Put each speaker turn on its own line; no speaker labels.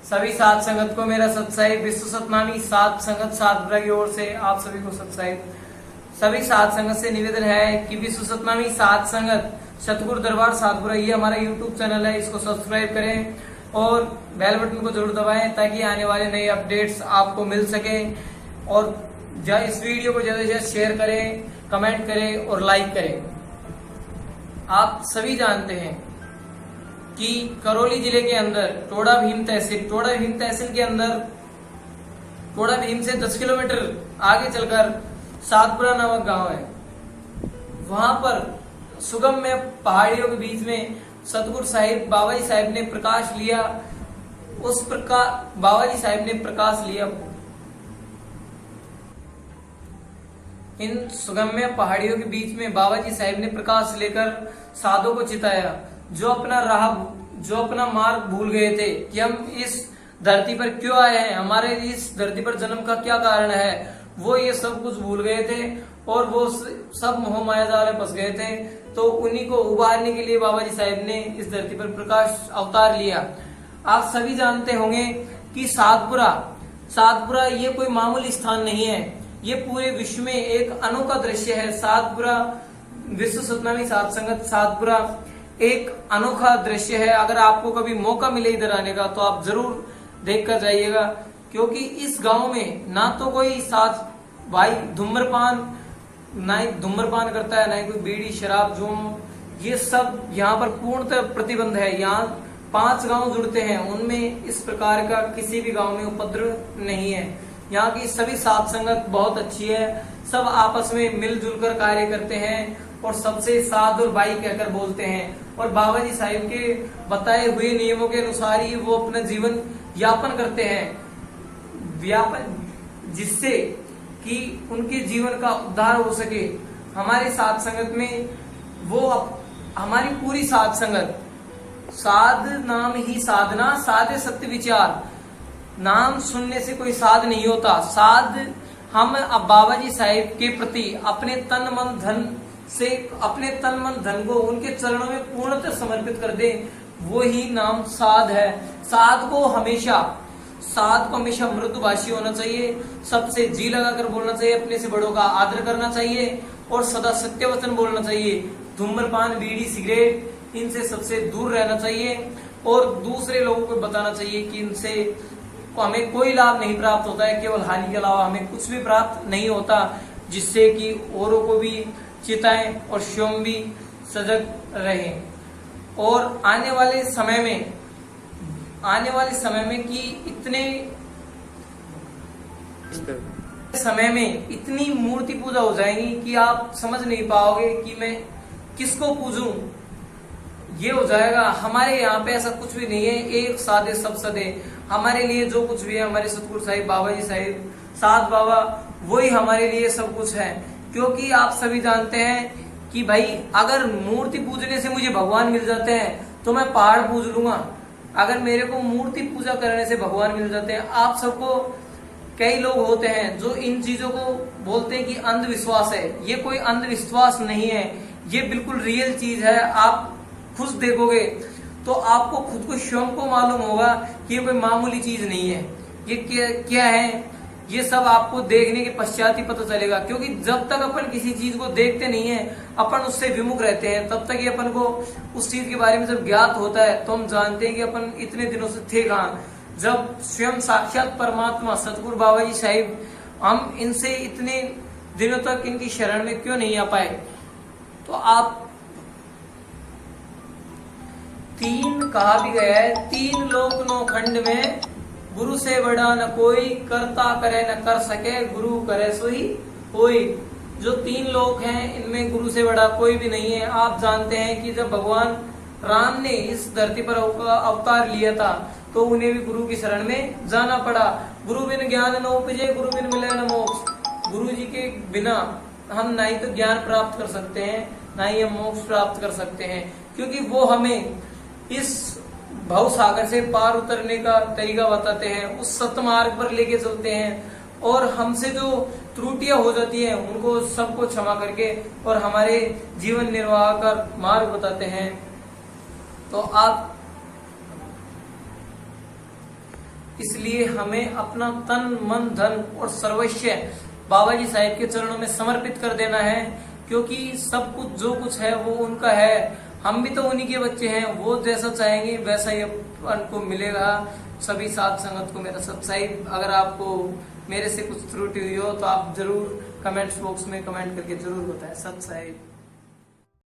सभी साध संगत को मेरा सत्साहिब विश्व सतनामी साध संगत साधपुरा की ओर से आप सभी को सत्साहिब। सभी साध संगत से निवेदन है कि विश्व सतनामी साध संगत सतगुरु दरबार साधपुरा ये हमारा यूट्यूब चैनल है, इसको सब्सक्राइब करें और बेल बटन को जरूर दबाएं ताकि आने वाले नए अपडेट्स आपको मिल सके। और इस वीडियो को ज्यादा से ज्यादा शेयर करें, कमेंट करें और लाइक करें। आप सभी जानते हैं कि करौली जिले के अंदर टोडा भीम तहसील के अंदर टोडा भीम से 10 किलोमीटर आगे चलकर साधपुरा नामक गांव है। वहां पर सुगम में पहाड़ियों के बीच में सतगुरु साहिब बाबा जी साहिब ने प्रकाश लिया। बाबा जी साहिब ने प्रकाश लिया। इन सुगम्य पहाड़ियों के बीच में बाबा जी साहिब ने प्रकाश लेकर साधु को चिताया, जो अपना मार्ग भूल गए थे कि हम इस धरती पर क्यों आए हैं, हमारे इस धरती पर जन्म का क्या कारण है। वो ये सब कुछ भूल गए थे और वो सब मोह माया जाल में फंस गए थे। तो उन्हीं को उबारने के लिए बाबा जी साहिब ने इस धरती पर प्रकाश अवतार लिया। आप सभी जानते होंगे कि साधपुरा ये कोई मामूली स्थान नहीं है, ये पूरे विश्व में एक अनोखा दृश्य है। साधपुरा विश्व सतनामी साध संगत साधपुरा एक अनोखा दृश्य है। अगर आपको कभी मौका मिले इधर आने का तो आप जरूर देख कर जाइएगा, क्योंकि इस गांव में ना तो कोई साथ भाई धूम्रपान करता है, ना ही कोई बीड़ी शराब जोम, ये सब यहाँ पर पूर्णतः प्रतिबंध है। यहाँ 5 गांव जुड़ते हैं, उनमें इस प्रकार का किसी भी गांव में उपद्रव नहीं है। यहाँ की सभी साध संगत बहुत अच्छी है, सब आपस में मिलजुल कर कार्य करते हैं और सबसे साध और भाई कहकर बोलते हैं। और बाबा जी साहिब के बताए हुए नियमों के अनुसार ही वो अपना जीवन यापन करते हैं, जिससे कि उनके जीवन का उद्धार हो सके। हमारे साध संगत में हमारी पूरी साध संगत, साध नाम ही साधना, साधे सत्य विचार, नाम सुनने से कोई साध नहीं होता। साध हम अब बाबा जी साहिब के प्रति अपने तन मन धन को उनके चरणों में पूर्णतः समर्पित कर दे, वो ही नाम साध है। साध को हमेशा मृदुभाषी होना चाहिए, सबसे जी लगाकर बोलना चाहिए, अपने से बड़ों का आदर करना चाहिए और सदा सत्य वचन बोलना चाहिए। धूम्रपान बीड़ी सिगरेट इनसे सबसे दूर रहना चाहिए और दूसरे लोगों को बताना चाहिए कि इनसे हमें कोई लाभ नहीं प्राप्त होता है, केवल हानि के अलावा हमें कुछ भी प्राप्त नहीं होता, जिससे कि औरों को भी चिताएं और स्वयं भी सजग रहें। और आने वाले समय में कि इतने समय में इतनी मूर्ति पूजा हो जाएगी कि आप समझ नहीं पाओगे कि मैं किसको पूजूं। ये हो जाएगा। हमारे यहाँ पे ऐसा कुछ भी नहीं है, एक साधे सब सदे। हमारे लिए जो कुछ भी है, हमारे सतगुरु साहिब बाबा जी साहिब साध बाबा, वही हमारे लिए सब कुछ है। क्योंकि आप सभी जानते हैं कि भाई अगर मूर्ति पूजने से मुझे भगवान मिल जाते हैं तो मैं पहाड़ पूज लूंगा। अगर मेरे को मूर्ति पूजा करने से भगवान मिल जाते हैं, आप सबको कई लोग होते हैं जो इन चीजों को बोलते हैं कि अंधविश्वास है। ये कोई अंधविश्वास नहीं है, ये बिल्कुल रियल चीज है। आप खुद देखोगे तो आपको खुद को स्वयं को मालूम होगा कि ये कोई मामूली चीज नहीं है। ये क्या है, ये सब आपको देखने के पश्चात ही पता चलेगा। क्योंकि जब तक अपन किसी चीज को देखते नहीं है, अपन उससे विमुख रहते हैं, तब तक ये अपन को उस चीज के बारे में जब ज्ञात होता है तो हम जानते हैं कि अपन इतने दिनों से थे कहाँ। जब स्वयं साक्षात परमात्मा सतगुरु बाबा जी साहिब, हम इनसे इतने दिनों तक इनकी शरण में क्यों नहीं आ पाए। तो आप 3 कहा भी गया है, 3 लोक 9 खंड में गुरु से बड़ा न कोई, करता करे न कर सके, गुरु करे सोई होई। जो 3 लोक हैं इनमें गुरु से बड़ा कोई भी नहीं है। आप जानते हैं कि जब भगवान राम ने इस धरती पर अवतार लिया था तो उन्हें भी गुरु की शरण में जाना पड़ा। गुरु बिन ज्ञान न उपजे, गुरु बिन मिले न मोक्ष। गुरु जी के बिना हम ना ही तो ज्ञान प्राप्त कर सकते हैं, ना ही हम मोक्ष प्राप्त कर सकते हैं, क्योंकि वो हमें इस भव सागर से पार उतरने का तरीका बताते हैं, उस सतमार्ग पर लेके चलते हैं और हमसे जो त्रुटियां हो जाती हैं उनको सबको क्षमा करके और हमारे जीवन निर्वाह का मार्ग बताते हैं। तो आप इसलिए हमें अपना तन मन धन और सर्वस्व बाबा जी साहिब के चरणों में समर्पित कर देना है, क्योंकि सब कुछ जो कुछ है वो उनका है। हम भी तो उन्हीं के बच्चे हैं, वो जैसा चाहेंगे वैसा ही अपन को मिलेगा। सभी साथ संगत को मेरा सत साहिब। अगर आपको मेरे से कुछ त्रुटि हुई हो तो आप जरूर कमेंट्स बॉक्स में कमेंट करके जरूर बताएं। सत साहिब।